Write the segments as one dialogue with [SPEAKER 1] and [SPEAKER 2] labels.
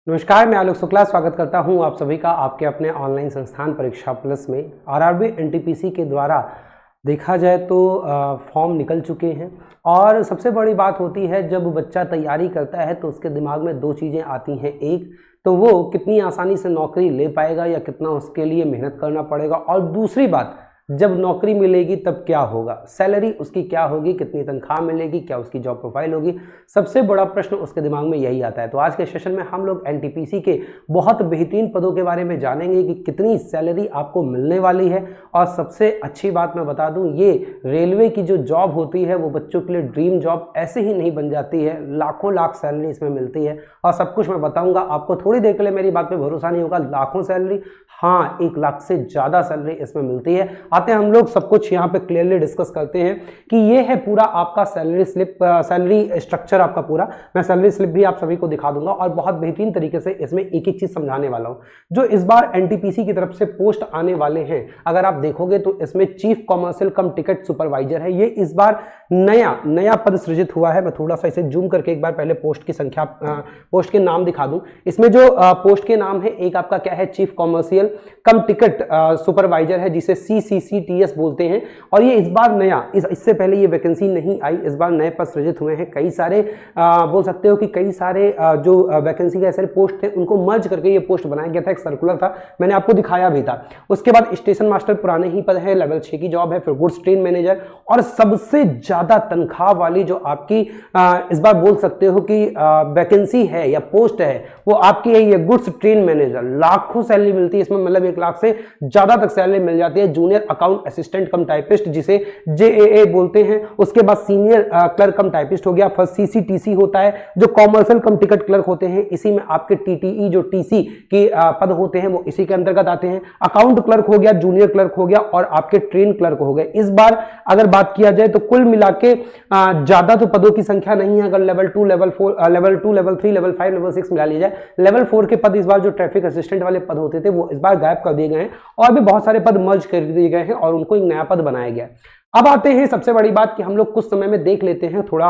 [SPEAKER 1] नमस्कार, मैं आलोक शुक्ला स्वागत करता हूं आप सभी का आपके अपने ऑनलाइन संस्थान परीक्षा प्लस में। आरआरबी एनटीपीसी के द्वारा देखा जाए तो फॉर्म निकल चुके हैं और सबसे बड़ी बात होती है जब बच्चा तैयारी करता है तो उसके दिमाग में दो चीज़ें आती हैं। एक तो वो कितनी आसानी से नौकरी ले पाएगा या कितना उसके लिए मेहनत करना पड़ेगा, और दूसरी बात जब नौकरी मिलेगी तब क्या होगा, सैलरी उसकी क्या होगी, कितनी तनख्वाह मिलेगी, क्या उसकी जॉब प्रोफाइल होगी। सबसे बड़ा प्रश्न उसके दिमाग में यही आता है। तो आज के सेशन में हम लोग एनटीपीसी के बहुत बेहतरीन पदों के बारे में जानेंगे कि कितनी सैलरी आपको मिलने वाली है। और सबसे अच्छी बात मैं बता दूं, ये रेलवे की जो जॉब होती है वो बच्चों के लिए ड्रीम जॉब ऐसे ही नहीं बन जाती है, लाखों लाख सैलरी इसमें मिलती है और सब कुछ मैं बताऊंगा। आपको थोड़ी देर के लिए मेरी बात पे भरोसा नहीं होगा, लाखों सैलरी, हाँ 1 लाख से ज़्यादा सैलरी इसमें मिलती है। आते हैं हम लोग सब कुछ यहाँ पे क्लियरली डिस्कस करते हैं कि ये है पूरा आपका सैलरी स्लिप, सैलरी स्ट्रक्चर आपका पूरा। मैं सैलरी स्लिप भी आप सभी को दिखा दूंगा और बहुत बेहतरीन तरीके से इसमें एक एक चीज़ समझाने वाला हूँ। जो इस बार एनटीपीसी की तरफ से पोस्ट आने वाले हैं, अगर आप देखोगे तो इसमें चीफ कॉमर्शियल कम टिकट सुपरवाइजर है। ये इस बार नया पद सृजित हुआ है। मैं थोड़ा सा इसे जूम करके एक बार पहले पोस्ट की संख्या, पोस्ट के नाम दिखा दूं। इसमें जो पोस्ट के नाम है, एक आपका क्या है, चीफ कॉमर्शियल कम टिकट सुपरवाइजर है, जिसे CCCTS बोलते हैं। और ये इस बार नया, इससे पहले ये वैकेंसी नहीं आई, इस बार नए पद सृजित हुए हैं। कई सारे बोल सकते हो कि कई सारे जो वैकेंसी के ऐसे पोस्ट थे उनको मर्ज करके ये पोस्ट बनाया गया था। एक सर्कुलर था, मैंने आपको दिखाया भी था। उसके बाद स्टेशन मास्टर पुराने ही पद है, लेवल 6 की जॉब है। फिर गुड्स ट्रेन मैनेजर, और सबसे ज्यादा तनख्वाह वाली जो आपकी इस बार बोल सकते हो कि वैकेंसी है या पोस्ट है, वो आपकी है ये गुड्स ट्रेन मैनेजर। लाखों सैलरी मिलती है इसमें, मतलब 1 लाख से ज्यादा तक सैलरी मिल जाती है। जूनियर अकाउंट असिस्टेंट कम टाइपिस्ट, जिसे JAA बोलते हैं। उसके बाद सीनियर क्लर्क कम टाइपिस्ट हो गया। फर्स्ट CCTC होता है, जो कॉमर्शियल कम टिकट क्लर्क होते हैं। इसी में आपके TTE जो TC के पद होते हैं वो इसी के अंतर्गत आते हैं। अकाउंट क्लर्क हो गया, जूनियर क्लर्क हो गया, और आपके ट्रेन क्लर्क हो गए। इस बार अगर बात किया जाए तो कुल मिला के ज्यादा तो पदों की संख्या नहीं है। अगर level 2, level 4, level 2, level 3, level 5, level 6 मिला लिया जाए, लेवल 4 के पद इस बार जो ट्रैफिक असिस्टेंट वाले पद होते थे वो इस बार गायब कर दिए गए हैं, और भी बहुत सारे पद मर्ज कर दिए गए हैं और उनको एक नया पद बनाया गया है। अब आते हैं सबसे बड़ी बात कि हम लोग कुछ समय में देख लेते हैं थोड़ा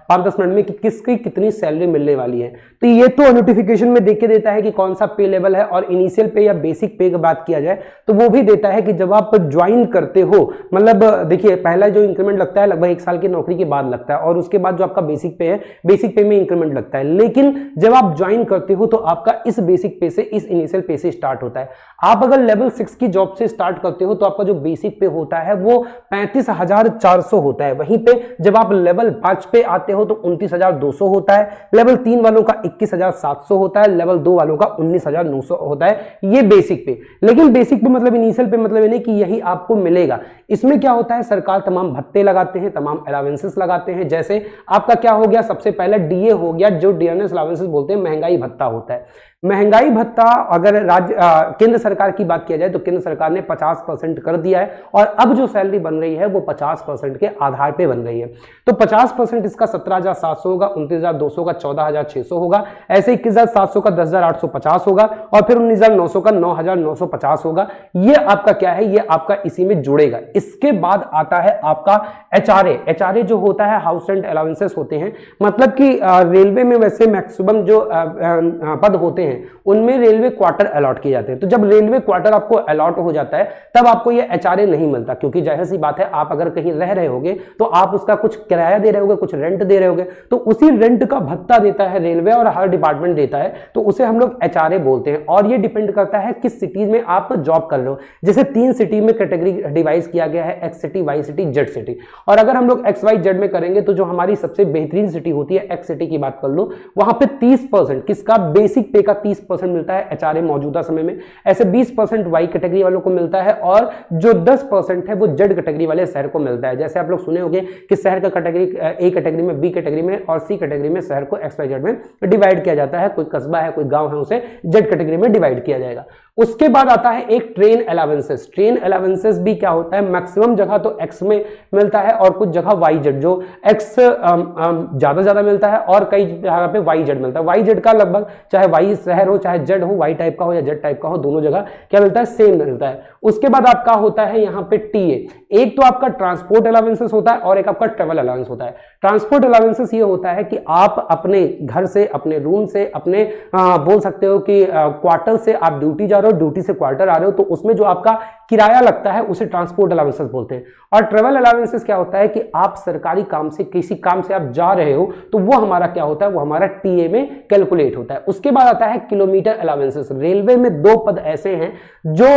[SPEAKER 1] 5-10 मिनट में कि किसकी कितनी सैलरी मिलने वाली है। तो ये तो नोटिफिकेशन में देख के देता है कि कौन सा पे लेवल है, और इनिशियल पे या बेसिक पे की बात किया जाए तो वो भी देता है कि जब आप ज्वाइन करते हो, मतलब देखिए पहला जो इंक्रीमेंट लगता है लगभग 1 साल की नौकरी के बाद लगता है, और उसके बाद जो आपका बेसिक पे है, बेसिक पे में इंक्रीमेंट लगता है। लेकिन जब आप ज्वाइन करते हो तो आपका इस बेसिक पे से, इस इनिशियल पे से स्टार्ट होता है। आप अगर लेवल 6 की जॉब से स्टार्ट करते हो तो आपका जो बेसिक पे होता है वो 35,400 होता है। वहीं पे जब आप लेवल 5 पे आते हो तो 29,200 होता है। लेवल 3 वालों का 21,700 होता है। लेवल 2 वालों का 19,900 होता है। ये बेसिक पे। लेकिन बेसिक पे मतलब इनिशियल पे मतलब नहीं कि यही आपको मिलेगा। इसमें क्या होता है, सरकार तमाम भत्ते लगाते हैं, तमाम अलावेंसेस लगाते हैं। जैसे आपका क्या हो गया, सबसे पहले DA हो गया, जो डियरनेस अलावेंसेस बोलते हैं, महंगाई भत्ता होता है। महंगाई भत्ता अगर केंद्र सरकार की बात किया जाए तो केंद्र सरकार ने 50% कर दिया है, और अब जो सैलरी बन रही है वो 50% के आधार पे बन रही है। तो 50% इसका 17,700 होगा, 29,200 का 14,600 होगा, ऐसे 21,700 का 10,850 होगा, और फिर 19,900 का 9,950 होगा। ये आपका क्या है, ये आपका इसी में जुड़ेगा। इसके बाद आता है आपका HRA जो होता है, हाउस रेंट अलाउंसेस होते हैं। मतलब कि रेलवे में वैसे मैक्सिमम जो पद होते हैं उनमें रेलवे क्वार्टर अलॉट किए जाते हैं। तो जब रेलवे क्वार्टर आपको अलॉट हो जाता है तब आपको ये HRA नहीं मिलता, क्योंकि जाहिर सी बात है आप अगर कहीं रह रहे होगे तो आप उसका कुछ किराया दे रहे होगे, कुछ रेंट दे रहे होगे, तो उसी रेंट का भत्ता देता है रेलवे, और हर डिपार्टमेंट देता है, तो उसे हम लोग HRA बोलते हैं। और ये डिपेंड करता है किस सिटी में आप जॉब कर रहे हो। जैसे 3 सिटी में कैटेगरी डिवाइस किया गया है, X city, Y city, Z city. और अगर हम लोग XYZ में करेंगे तो जो हमारी सबसे बेहतरीन सिटी होती है, X सिटी की बात कर लो, वहां पे 30% किसका, बेसिक पे का 30% मिलता है HRA मौजूदा समय में। ऐसे 20% Y कैटेगरी वालों को मिलता है, और जो 10% है वो Z कैटेगरी वाले शहर को मिलता है। जैसे आप लोग सुने होंगे कि शहर का कैटेगरी A कैटेगरी में, B कैटेगरी में और C कैटेगरी में शहर को XYZ में डिवाइड किया जाता है। कोई कस्बा है, कोई गांव है, उसे Z कैटेगरी में डिवाइड किया जाएगा। उसके बाद आता है एक ट्रेन अलाउंसेस। ट्रेन अलाउंसेस भी क्या होता है, मैक्सिमम जगह तो एक्स में मिलता है और कुछ जगह वाई जेड, जो एक्स ज्यादा मिलता है और कई जगह पे वाई जेड मिलता है। वाई जेड का लगभग चाहे वाई शहर हो चाहे जेड हो, वाई टाइप का हो या जेड टाइप का हो, दोनों जगह क्या मिलता है, सेम मिलता है। उसके बाद आपका होता है यहाँ पे टीए। एक तो आपका ट्रांसपोर्ट अलाउंसेस होता है और एक आपका ट्रेवल अलाउंस होता है। ट्रांसपोर्ट अलाउंसेस ये होता है कि आप अपने घर से, अपने रूम से, अपने बोल सकते हो कि क्वार्टर से आप ड्यूटी जा रहे हो, ड्यूटी से क्वार्टर आ रहे हो, तो उसमें जो आपका किराया लगता है उसे ट्रांसपोर्ट अलाउंसेस बोलते हैं। और ट्रेवल अलाउंसेस क्या होता है कि आप सरकारी काम से, किसी काम से आप जा रहे हो, तो वो हमारा क्या होता है, वो हमारा टीए में कैलकुलेट होता है। उसके बाद आता है किलोमीटर अलाउंसेस। रेलवे में दो पद ऐसे हैं जो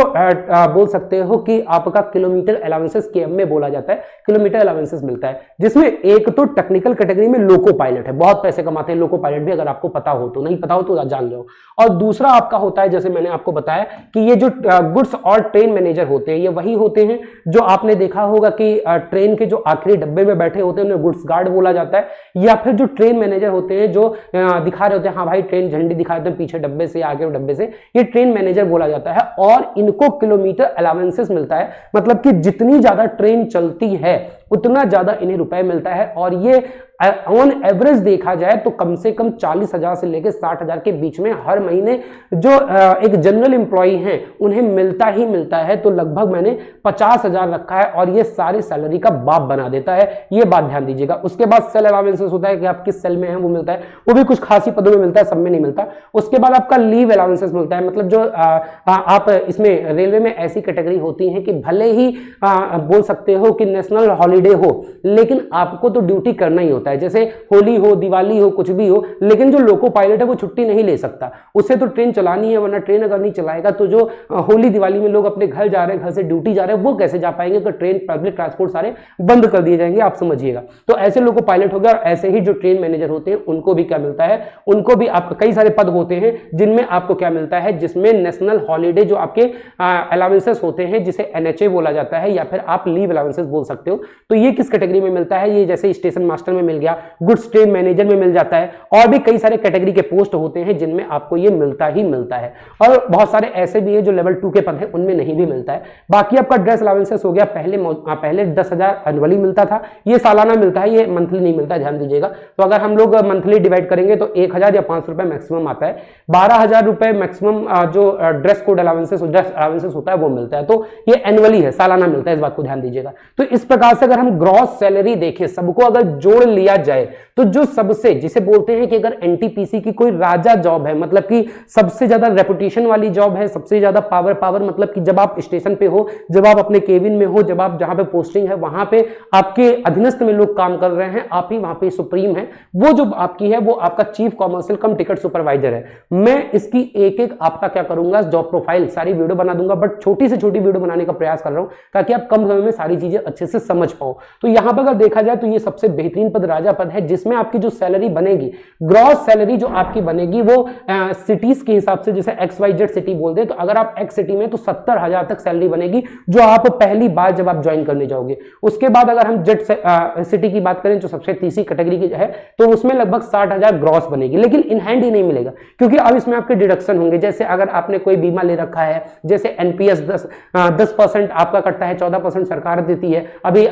[SPEAKER 1] बोल सकते हो कि आपका किलोमीटर अलाउंसेस केएम में बोला जाता है, किलोमीटर अलाउंसेस मिलता है, जिसमें एक तो टेक्निकल कैटेगरी में लोको पायलट है, बहुत पैसे कमाते हैं लोको पायलट भी, अगर आपको पता हो तो, नहीं पता हो तो जान लो। और दूसरा आपका होता है, जैसे मैंने आपको बताया कि ये जो गुड्स और ट्रेन मैनेजर होते हैं, ये वही होते हैं जो आपने देखा होगा कि ट्रेन के जो आखिरी डब्बे में बैठे होते हैं उन्हें गुड्स गार्ड बोला जाता है, या फिर जो ट्रेन मैनेजर होते हैं जो दिखा रहे होते हैं, हाँ भाई ट्रेन झंडी दिखा देते हैं पीछे डब्बे से, आगे डब्बे से, ये ट्रेन मैनेजर बोला जाता है। और इनको किलोमीटर अलाउंसेस मिलता है, मतलब कि जितनी ज्यादा ट्रेन चलती है उतना ज्यादा इन्हें रुपए मिलता है। और ये ऑन एवरेज देखा जाए तो कम से कम 40,000 से लेकर 60,000 के बीच में हर महीने जो एक जनरल एम्प्लॉई हैं उन्हें मिलता ही मिलता है। तो लगभग मैंने 50,000 रखा है और ये सारी सैलरी का बाप बना देता है, ये बात ध्यान दीजिएगा। उसके बाद सेल अलाउंसेस होता है कि आप किस सेल में हैं वो मिलता है, वो भी कुछ खासी पदों में मिलता है, सब में नहीं मिलता। उसके बाद आपका लीव अलाउंसेस मिलता है, मतलब जो आप इसमें रेलवे में ऐसी कैटेगरी होती है कि भले ही बोल सकते हो कि नेशनल हॉलीडे हो, लेकिन आपको तो ड्यूटी करना ही होता है, जैसे होली हो, दिवाली हो, कुछ भी हो, लेकिन जो लोको पायलट है वो छुट्टी नहीं ले सकता, उसे तो ट्रेन चलानी है, वरना ट्रेन अगर नहीं चलाएगा तो जो होली दिवाली में लोग अपने घर जा रहे हैं, घर से ड्यूटी जा रहे हैं, वो कैसे जा पाएंगे, तो ट्रेन पब्लिक ट्रांसपोर्ट सारे बंद कर दिए जाएंगे, आप समझिएगा। तो ऐसे लोको पायलट हो गया। और ऐसे ही जो ट्रेन मैनेजर होते हैं उनको भी क्या मिलता है, उनको भी आपका कई सारे पद होते हैं जिनमें आपको क्या मिलता है, जिसमें नेशनल हॉलीडे जो आपके अलाउंसेस होते हैं, जिसे एनएचए बोला जाता है, या फिर आप लीव अलाउंसेस बोल सकते हो। तो ये किस कैटेगरी में मिलता है, ये जैसे स्टेशन मास्टर में मिल गया, गुड्स ट्रेन मैनेजर में मिल जाता है, और भी कई सारे कैटेगरी के पोस्ट होते हैं जिनमें आपको ये मिलता ही मिलता है। और बहुत सारे ऐसे भी हैं जो लेवल 2 के पद हैं, उनमें नहीं भी मिलता है। बाकी आपका ड्रेस अलाउंसेस हो गया, पहले 10,000 एनुअली मिलता था, ये सालाना मिलता है, ये मंथली नहीं मिलता, ध्यान दीजिएगा। तो अगर हम लोग मंथली डिवाइड करेंगे तो 1,000 या 500 रुपए मैक्सिमम आता है। 12,000 रुपए मैक्सिमम जो ड्रेस कोड अलाउंसेस होता है वो मिलता है। तो ये एनुअली है, सालाना मिलता है, इस बात को ध्यान दीजिएगा। तो इस प्रकार से अगर हम ग्रॉस सैलरी देखें, सबको अगर जोड़ लिया जाए तो जो सबसे, जिसे बोलते हैं कि अगर एनटीपीसी की कोई राजा जॉब है, मतलब कि सबसे ज्यादा रेपुटेशन वाली जॉब है, सबसे ज्यादा पावर, मतलब कि जब आप स्टेशन पे हो, जब आप अपने केबिन में हो, जब आप जहां पे पोस्टिंग है वहां पे आपके अधीनस्थ में लोग काम कर रहे हैं, आप ही वहां पे सुप्रीम है, वो जो आपकी है वो आपका चीफ कॉमर्शियल कम टिकट सुपरवाइजर है। मैं इसकी एक आपका क्या करूंगा, जॉब प्रोफाइल सारी वीडियो बना दूंगा, बट छोटी से छोटी वीडियो बनाने का प्रयास कर रहा हूं ताकि आप कम समय में सारी चीजें अच्छे से समझ पाओ। तो यहां पर अगर देखा जाए तो ये सबसे बेहतरीन पद राजा पद है, जिसमें आपकी जो सैलरी बनेगी, ग्रॉस सैलरी जो आपकी बनेगी वो सिटीज के हिसाब से, जैसे XYZ सिटी बोलते हैं, तो अगर आप X सिटी में तो 70,000 तक सैलरी बनेगी जो आप पहली बार जब आप ज्वाइन करने जाओगे। उसके बाद अगर हम जेड सिटी की बात करें जो सबसे तीसरी कैटेगरी की है, तो उसमें लगभग 60,000 ग्रॉस बनेगी, लेकिन इन हैंड ही नहीं मिलेगा, क्योंकि अब इसमें आपके डिडक्शन होंगे। जैसे अगर आपने कोई बीमा ले रखा है, जैसे एनपीएस 10% आपका कटता है, 14% सरकार देती है। अभी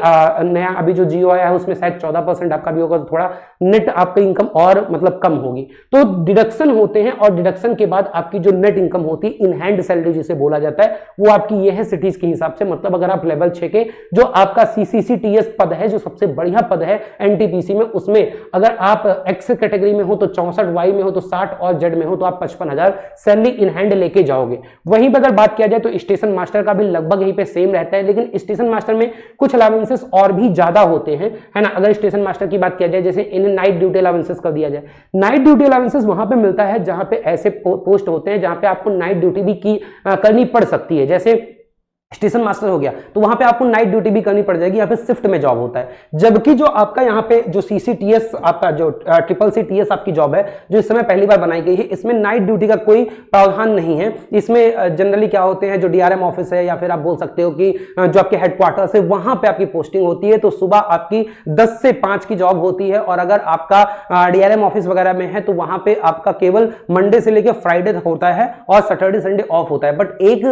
[SPEAKER 1] नया अभी जो जियो आया है उसमें शायद 14% आपका भी होगा, तो थोड़ा नेट आपकी इनकम और मतलब कम होगी। तो डिडक्शन होते हैं, और डिडक्शन के बाद आपकी जो नेट इनकम होती है, इन हैंड सैलरी जिसे बोला जाता है, वो आपकी ये है सिटीज के हिसाब से। मतलब अगर आप लेवल 6 के जो आपका सीसीसीटीएस पद है, जो सबसे बढ़िया पद है एनटीपीसी में, उसमें अगर आप एक्स कैटेगरी में हो तो 64, वाई में हो तो 60 और जेड में हो तो आप 55,000 सैलरी इन हैंड लेके जाओगे। वहीं पर अगर बात किया जाए तो स्टेशन मास्टर का भी लगभग यहीं पे सेम रहता है, लेकिन स्टेशन मास्टर में कुछ अलाउंसेस और भी ज्यादा होते हैं, है ना। अगर स्टेशन मास्टर की बात किया जाए, जैसे इन्हें नाइट ड्यूटी अलाउंसेस कर दिया जाए, नाइट ड्यूटी अलाउंसेस वहां पे मिलता है जहां पे ऐसे पोस्ट होते हैं जहां पे आपको नाइट ड्यूटी भी करनी पड़ सकती है। जैसे स्टेशन मास्टर हो गया तो वहां पे आपको नाइट ड्यूटी भी करनी पड़ जाएगी, यहाँ पे शिफ्ट में जॉब होता है। जबकि जो आपका यहाँ पे जो CCTS आपका जो CCCTS आपकी जॉब है जो इस समय पहली बार बनाई गई है, इसमें नाइट ड्यूटी का कोई प्रावधान नहीं है। इसमें जनरली क्या होते हैं, जो DRM ऑफिस है या फिर आप बोल सकते हो कि जो आपके हेडक्वार्टर्स है वहां पे आपकी पोस्टिंग होती है। तो सुबह आपकी 10 से 5 की जॉब होती है, और अगर आपका DRM ऑफिस वगैरह में है तो वहां पे आपका केवल मंडे से लेकर फ्राइडे तक होता है और सैटरडे संडे ऑफ होता है। बट एक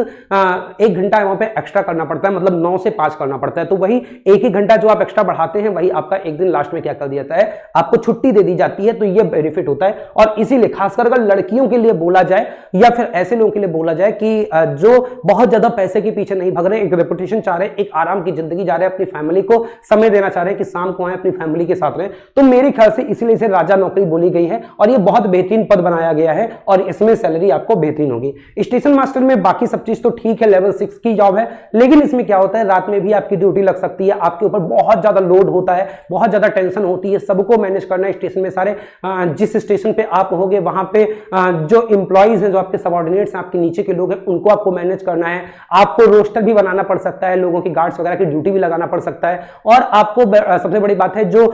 [SPEAKER 1] घंटा वहां पे एक्स्ट्रा करना पड़ता है, मतलब 9 से 5 करना पड़ता है। तो वही एक घंटा जो आप एक्स्ट्रा बढ़ाते हैं वही आपका एक दिन लास्ट में क्या कर दिया जाता है, आपको छुट्टी दे दी जाती है। तो ये बेनिफिट होता है। और इसीलिए खासकर अगर लड़कियों के लिए बोला जाए या फिर ऐसे लोगों के लिए बोला जाए कि जो बहुत ज्यादा पैसे के पीछे नहीं भाग रहे, एक रेपुटेशन चाह रहे हैं, एक आराम की जिंदगी जा रहे हैं, अपनी फैमिली को समय देना चाह रहे हैं कि शाम को आए अपनी फैमिली के साथ रहे, तो मेरे ख्याल से इसलिए इसे राजा नौकरी बोली गई है। और ये बहुत बेहतरीन पद बनाया गया है और इसमें सैलरी आपको बेहतरीन होगी। स्टेशन मास्टर में बाकी सब चीज तो ठीक है, लेवल 6 की जॉब है, लेकिन इसमें क्या होता है, रात में भी आपकी ड्यूटी लग सकती है, आपके ऊपर बहुत ज्यादा लोड होता है, बहुत ज्यादा टेंशन होती है, सबको मैनेज करना है स्टेशन में। सारे जिस स्टेशन पे आप होगे वहां पे जो एम्प्लॉइज हैं, जो आपके सबऑर्डिनेट्स हैं, आपके नीचे के लोग हैं, उनको आपको मैनेज करना है। आपको रोस्टर भी बनाना पड़ सकता है, लोगों की गार्ड्स वगैरह की ड्यूटी भी लगाना पड़ सकता है। और आपको सबसे बड़ी बात है, जो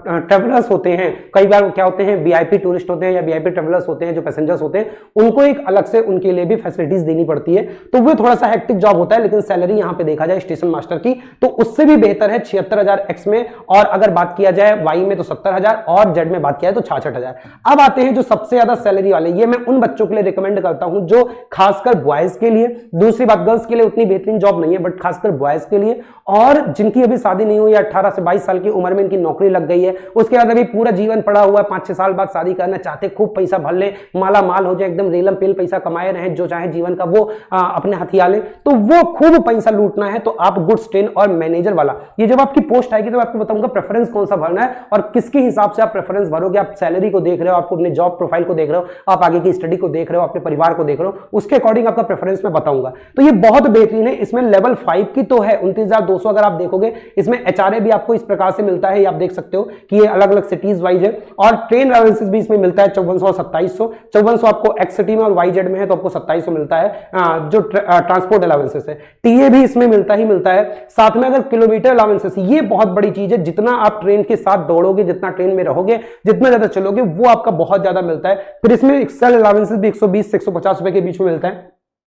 [SPEAKER 1] ट्रेवलर्स होते हैं, कई बार क्या होते हैं, VIP टूरिस्ट होते हैं या VIP ट्रेवलर्स होते हैं, जो पैसेंजर्स होते हैं, उनको एक अलग से उनके लिए भी फैसिलिटीज देनी पड़ती है। तो वो थोड़ा सा हेक्टिक जॉब होता है, लेकिन सैलरी यहां पे देखा जाए स्टेशन मास्टर की तो उससे भी बेहतर है, 76,000 X में। और अगर बात किया जाए Y में तो 70,000 और Z में बात किया जाए तो 66,000। अब आते हैं जो सबसे ज्यादा सैलरी वाले, ये मैं उन बच्चों के लिए रिकमेंड करता हूं जो खासकर बॉयज के लिए, दूसरी बात गर्ल्स के लिए उतनी बेहतरीन जॉब नहीं है, बट खासकर बॉयज के लिए, और जिनकी अभी शादी नहीं हुई या 18 से 22 साल की उम्र में इनकी नौकरी लग गई है, उसके बाद अभी पूरा जीवन पड़ा हुआ है, 5-6 साल बाद शादी करना चाहते, खूब पैसा भर ले, माला माल हो जाए, एकदम रेलम पेल पैसा कमाए रहे, जो चाहे जीवन का वो अपने हथिया ले, तो वो खूब पैसा लूटना है तो आप गुड्स ट्रेन और मैनेजर वाला, ये जब आपकी पोस्ट आएगी तो आपको बताऊंगा प्रेफरेंस कौन सा भरना है और किसके हिसाब से आप प्रेफरेंस भरोगे। आप सैलरी को देख रहे हो, आपको अपने जॉब प्रोफाइल को देख रहे हो, आप आगे की स्टडी को देख रहे हो, अपने परिवार को देख रहे हो, उसके अकॉर्डिंग आपका प्रेफरेंस मैं बताऊंगा। तो ये बहुत बेहतरीन है। इसमें लेवल 5 की तो है 29,200, अगर आप देखोगे इसमें HRA भी आपको इस प्रकार से मिलता है, आप देख सकते हो कि ये अलग अलग सिटीज वाइज है, और ट्रेन अलाउंसेस भी इसमें मिलता है 5400 और 2700। 5400 आपको एक्स सिटी में और YZ में है तो आपको 2700 मिलता है जो ट्रांसपोर्ट अलाउंसेस है। TA भी इसमें मिलता ही मिलता है। साथ में अगर किलोमीटर अलाउंसेस, ये बहुत बड़ी चीज है, जितना आप ट्रेन के साथ दौड़ोगे, जितना ट्रेन में रहोगे, जितना ज्यादा चलोगे, वो आपका बहुत ज्यादा मिलता है। फिर इसमें एक्सेल अलाउंसेस भी 120 से 150 रुपए के बीच में मिलता है।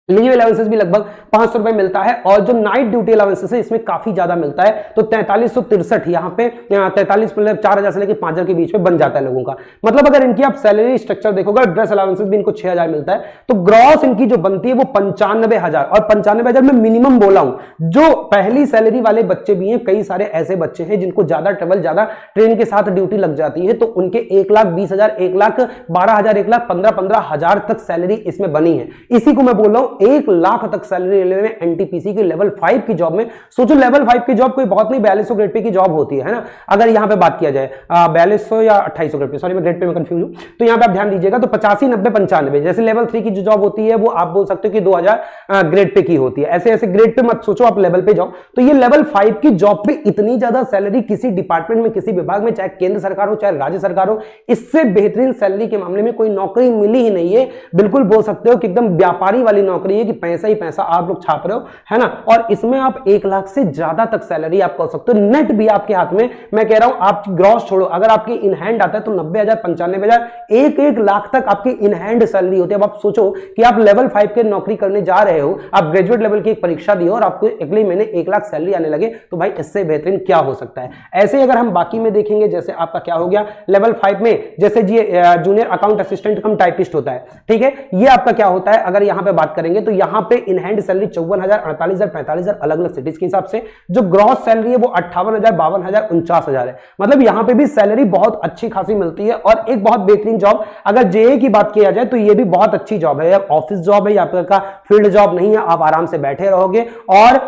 [SPEAKER 1] लीव अलाउंसेस भी लगभग 500 रुपए मिलता है, और जो नाइट ड्यूटी अलाउंसेस है इसमें काफी ज्यादा मिलता है। तो 4363 यहाँ पे 43 मतलब 4,000 से लेकर 5,000 के बीच में बन जाता है लोगों का। मतलब अगर इनकी आप सैलरी स्ट्रक्चर देखोगे, ड्रेस अलाउंसेस भी इनको 6,000 मिलता है, तो ग्रॉस इनकी जो बनती है वो 95,000। और 95,000 में मिनिमम बोला हूं, जो पहली सैलरी वाले बच्चे भी हैं, कई सारे ऐसे बच्चे हैं जिनको ज्यादा ट्रेवल, ज्यादा ट्रेन के साथ ड्यूटी लग जाती है, तो उनके 1,20,000, 1,12,000, 1,15,000 तक सैलरी इसमें बनी है। इसी को मैं बोल रहा हूं 1 लाख तक सैलरी लेने में NTPC की लेवल 5 की जॉब में। सोचो लेवल 5 की जॉब कोई बहुत नहीं, 4200 ग्रेड पे की जॉब होती है ना। अगर यहां पे बात किया जाए 4200 या 2800 ग्रेड पे, सॉरी मैं ग्रेड पे में कंफ्यूज हूं, तो यहां पे आप ध्यान दीजिएगा तो 85, 90, 95, जैसे लेवल 3 की जो जॉब होती है वो आप बोल सकते हो कि 2000 ग्रेड पे की होती है। ऐसे ऐसे ग्रेड पे मत सोचो, आप लेवल पे जाओ। तो ये लेवल 5 की जॉब पे इतनी ज्यादा सैलरी किसी डिपार्टमेंट में, किसी विभाग में, चाहे केंद्र सरकार हो चाहे राज्य सरकार हो, इससे बेहतरीन सैलरी के मामले में कोई नौकरी मिली ही नहीं है। बिल्कुल बोल सकते हो कि एकदम व्यापारी वाली नौकरी है कि पैसा ही पैसा आप लोग छाप रहे हो, है ना। और इसमें आप 1 लाख से ज्यादा तक सैलरी आप कर सकते हो, नेट भी आपके हाथ में। मैं कह रहा हूं आप ग्रॉस छोड़ो, अगर आपकी इन हैंड आता है तो 90,000, 95,000, 1 लाख तक आपकी इन हैंड सैलरी होती है। अब आप सोचो कि आप लेवल 5 के नौकरी करने जा रहे हो, आप ग्रेजुएट लेवल की एक परीक्षा दी और आपको अगले महीने 1 लाख सैलरी आने लगे, तो भाई इससे बेहतरीन क्या हो सकता है। ऐसे अगर हम बाकी में देखेंगे, जैसे आपका क्या हो गया लेवल 5 में, जैसे जूनियर अकाउंट असिस्टेंट कम टाइपिस्ट होता है, ठीक है, ये आपका क्या होता है। अगर यहां पे बात करेंगे तो यहां पे इन हैंड सैलरी 54,000, 48,000, 45,000 अलग अलग सिटीज के हिसाब से। जो ग्रॉस सैलरी है वो 58,000, 52,000, 49,000 है। मतलब यहां पे भी सैलरी बहुत अच्छी खासी मिलती है, और एक बहुत बेहतरीन जॉब। अगर जेए की बात किया जाए तो ये भी बहुत अच्छी जॉब है, ऑफिस जॉब है, आपका फील्ड जॉब नहीं है, आप आराम से बैठे रहोगे। और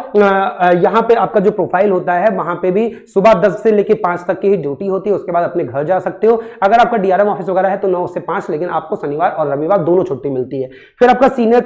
[SPEAKER 1] यहां पे आपका जो प्रोफाइल होता है वहां पे भी सुबह 10 से लेकर 5 तक की ही ड्यूटी होती है, उसके बाद अपने घर जा सकते हो। अगर आपका DRM ऑफिस वगैरह है तो 9 से 5, लेकिन आपको शनिवार और रविवार दोनों छुट्टी मिलती है। फिर आपका सीनियर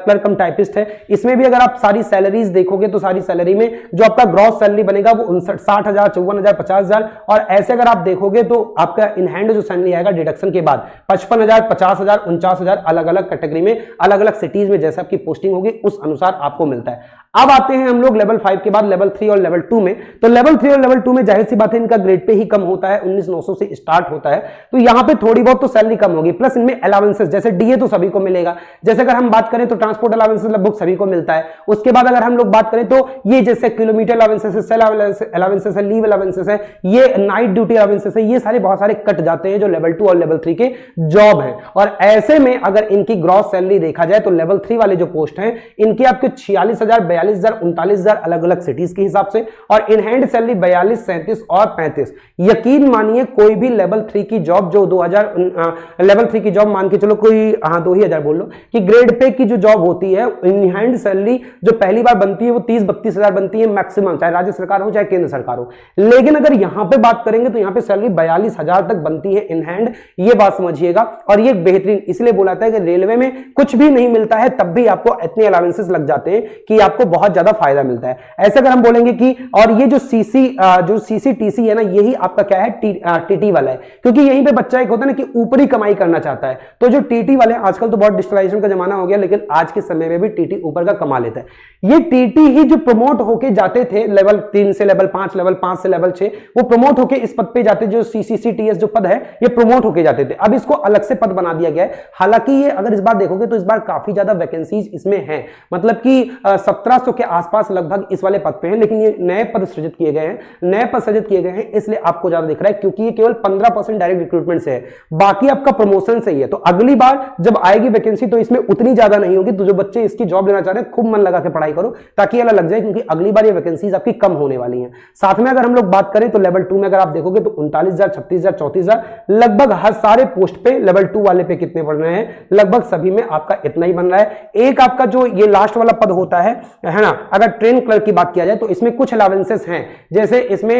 [SPEAKER 1] क्लर्क कम टाइपिस्ट है, इसमें भी अगर आप सारी सैलरीज देखोगे तो सारी सैलरी में जो आपका ग्रॉस सैलरी बनेगा वो 60,000, 54,000, 50,000, और ऐसे अगर आप देखोगे तो आपका इन हैंड जो सैलरी आएगा डिडक्शन के बाद 55,000, 50,000, 49,000, अलग अलग कैटेगरी में अलग अलग सिटीज में जैसे आपकी पोस्टिंग होगी उस अनुसार आपको मिलता है। अब आते हैं हम लोग लेवल 5 के बाद लेवल 3 और लेवल 2 में। तो लेवल 3 और लेवल 2 में जाहिर सी बात है इनका ग्रेड पे ही कम होता है, 19,900 से स्टार्ट होता है, तो यहां पे थोड़ी बहुत तो सैलरी कम होगी, प्लस इनमें अलाउंसेस जैसे डीए तो सभी को मिलेगा, जैसे अगर हम बात करें तो ट्रांसपोर्ट अलाउंसेस लगभग सभी को मिलता है। उसके बाद अगर हम लोग बात करें तो ये जैसे किलोमीटर अलाउंसेस है, सेल अलाउंसेस है, लीव अलाउंसेस है, ये नाइट ड्यूटी अलाउंसेस है, ये सारे बहुत सारे कट जाते हैं जो लेवल 2 और लेवल 3 के जॉब है। और ऐसे में अगर इनकी ग्रॉस सैलरी देखा जाए तो लेवल 3 वाले जो पोस्ट हैं इनकी आपके 46,000, 42,000, 39,000 अलग अलग सिटीज के हिसाब से, और इन हैंड सैलरी 42, 37 और 35। यकीन मानिए कोई भी लेवल 3 की जॉब जो 2000 लेवल 3 की जॉब मान के चलो कोई 2,000 बोल लो कि ग्रेड पे की जो जॉब होती है इन हैंड सैलरी जो पहली बार बनती है वो 30-32,000 बनती है मैक्सिमम, चाहे राज्य सरकार हो चाहे केंद्र सरकार हो। लेकिन अगर यहां पे बात करेंगे तो यहां पे सैलरी 42,000 तक बनती है इन हैंड, ये बात समझिएगा। और ये बेहतरीन इसलिए बोला था कि रेलवे में कुछ भी नहीं मिलता है तब भी आपको इतने अलाउंसेस लग जाते हैं कि आपको बहुत ज्यादा फायदा मिलता है। ऐसे अगर हम बोलेंगे कि और ये जो सीसीटीसी है ना, यही आपका क्या है टीटी वाला है, क्योंकि यहीं पे बच्चा एक होता है ना कि ऊपरी कमाई करना चाहता है, तो जो टीटी वाले आजकल तो बहुत डिजिटलाइजेशन का जमाना हो गया, लेकिन आज के समय में भी टीटी ऊपर का कमा लेता है। ये टीटी ही जो प्रमोट होके जाते थे लेवल 3 से लेवल 5, लेवल 5 से लेवल 6, वो प्रमोट होके इस पद पे जाते, जो सीसीटीएस जो पद है ये प्रमोट होके जाते थे। अब इसको अलग से पद बना दिया गया है। हालांकि ये अगर इस बार देखोगे तो इस बार काफी ज्यादा वैकेंसीज इसमें है, मतलब कि 1700 के आसपास लगभग इस वाले पद पे हैं, लेकिन ये नए पद सृजित किए गए हैं, नए पद सृजित किए गए हैं, इसलिए आपको ज्यादा दिख रहा है, क्योंकि ये केवल 15% डायरेक्ट रिक्रूटमेंट से है, बाकी आपका प्रमोशन से ही है। तो अगली बार जब आएगी वैकेंसी तो इसमें उतनी ज्यादा नहीं होगी, तो जो बच्चे इसकी जॉब लेना चाह रहे हैं खूब मन लगा के पढ़ाई करो ताकि ये लग जाए, क्योंकि अगली बार ये वैकेंसीज आपकी कम होने वाली हैं। साथ में अगर हम लोग बात करें तो लेवल 2 में अगर आप देखोगे तो 39,000, 36,000, 34,000 लगभग हर सारे पोस्ट पे लेवल 2 वाले पे कितने बढ़ रहे हैं, लगभग सभी में आपका इतना ही बन रहा है। एक आपका जो ये लास्ट वाला पद होता है ना, अगर ट्रेन क्लर्क की बात किया जाए तो इसमें कुछ अलाउंसेस हैं, जैसे इसमें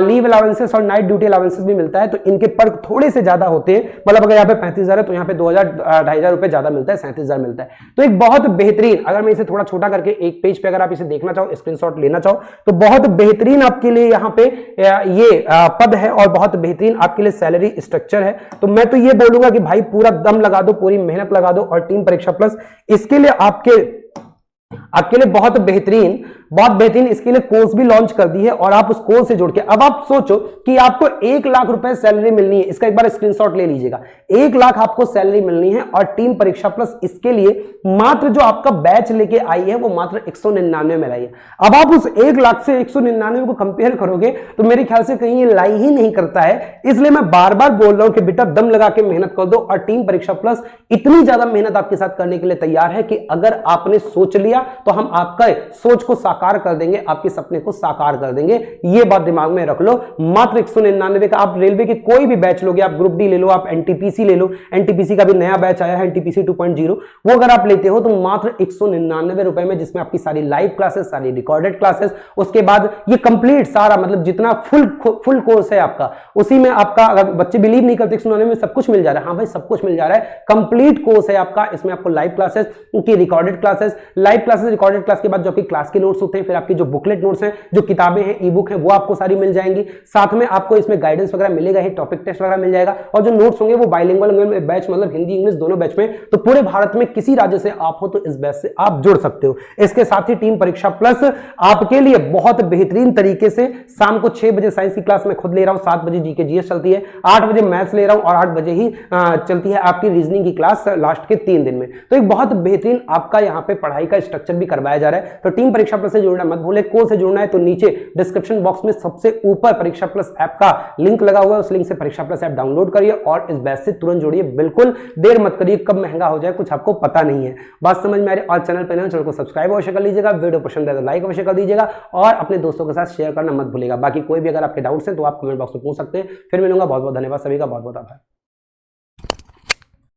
[SPEAKER 1] लीव अलाउंसेस और नाइट ड्यूटी अलाउंसेस भी मिलता है, तो इनके पर थोड़े से ज्यादा होते हैं, मतलब अगर यहाँ पे 35,000 है तो यहाँ पे 2,000, 2,500 रुपए ज्यादा मिलता है, 37,000 मिलता है। तो एक बहुत बेहतरीन, अगर मैं इसे थोड़ा छोटा करके एक पेज पे अगर आप इसे देखना चाहो, स्क्रीनशॉट लेना चाहो, तो बहुत बेहतरीन आपके लिए यहाँ पे ये पद है और बहुत बेहतरीन आपके लिए सैलरी स्ट्रक्चर है। तो मैं तो ये बोलूंगा कि भाई पूरा दम लगा दो, पूरी मेहनत लगा दो, और टीम परीक्षा प्लस इसके लिए आपके लिए बहुत बेहतरीन इसके लिए कोर्स भी लॉन्च कर दी है, और आप उस कोर्स से जुड़ के अब आप सोचो कि आपको 1 लाख रुपए सैलरी मिलनी है, इसका एक बार स्क्रीनशॉट ले लीजिएगा, 1 लाख आपको सैलरी मिलनी है, और टीम परीक्षा प्लस इसके लिए मात्र जो आपका बैच लेके आई है वो मात्र 199 में लाई है। अब आप उस 1 लाख से 199 को कंपेयर करोगे तो मेरे ख्याल से कहीं ये लाई ही नहीं करता है। इसलिए मैं बार बार बोल रहा हूं कि बेटा दम लगा के मेहनत कर दो, और टीम परीक्षा प्लस इतनी ज्यादा मेहनत आपके साथ करने के लिए तैयार है कि अगर आपने सोच लिया तो हम आपका सोच को साकार कर देंगे, आपके सपने को साकार कर देंगे। ये बात दिमाग में रख लो। मात्र 199 का आप रेलवे के कोई भी बैच लोगे, आप ग्रुप डी ले लो, आप एनटीपीसी ले लो, एनटीपीसी का भी नया बैच आया है एनटीपीसी 2.0, वो अगर आप लेते हो तो मात्र 199 रुपए में, जिसमें आपकी सारी लाइव क्लासेस, सारी रिकॉर्डेड क्लासेस, उसके बाद ये कंप्लीट सारा मतलब जितना फुल कोर्स है आपका, उसी में आपका, अगर बच्चे बिलीव नहीं करते 199 में सब कुछ मिल जा रहा है, हाँ भाई सब कुछ मिल जा रहा है, कंप्लीट कोर्स है आपका। इसमें आपको लाइव क्लासेस की recorded classes, live classes recorded class के बाद जो आपकी क्लास के नोट्स होते हैं, फिर आपकी जो बुकलेट नोट्स हैं, जो किताबें हैं, ई बुक है, वो आपको सारी मिल जाएंगी। साथ में आपको इसमें गाइडेंस वगैरह मिलेगा ही, टॉपिक टेस्ट वगैरह मिल जाएगा, और जो नोट्स होंगे वो बाइलिंगुअल बैच, मतलब हिंदी इंग्लिश दोनों बैच में। तो पूरे भारत में किसी राज्य से आप हो तो इस बैच से आप जुड़ सकते हो। इसके साथ ही टीम परीक्षा प्लस आपके लिए बहुत बेहतरीन तरीके से शाम को 6 बजे साइंस की क्लास में खुद ले रहा हूं, 7 बजे जीके जीएस चलती है, 8 बजे मैथ्स ले रहा हूं, और 8 बजे ही चलती है आपकी रीजनिंग की क्लास लास्ट के 3 दिन में। तो एक बहुत बेहतरीन आपका यहाँ पे पढ़ाई का स्ट्रक्चर भी करवाया जा रहा है। तो टीम परीक्षा प्लस से जुड़ना मत भूले। कोर्स से जुड़ना है तो नीचे डिस्क्रिप्शन बॉक्स में सबसे ऊपर परीक्षा प्लस ऐप का लिंक लगा हुआ है, उस लिंक से परीक्षा प्लस ऐप डाउनलोड करिए और इस बैच से तुरंत जुड़िए। बिल्कुल देर मत करिए, कब महंगा हो जाए कुछ आपको पता नहीं है। बात समझ में आ रही? और चैनल को सब्सक्राइब अवश्य कर लीजिएगा, वीडियो पसंद है तो लाइक अवश्य कर दीजिएगा, और अपने दोस्तों के साथ शेयर करना मत भूलिएगा। बाकी कोई भी अगर आपके डाउट्स हैं तो आप कमेंट बॉक्स में पूछ सकते हैं। फिर मिलूंगा। बहुत बहुत धन्यवाद सभी का, बहुत बहुत आभार।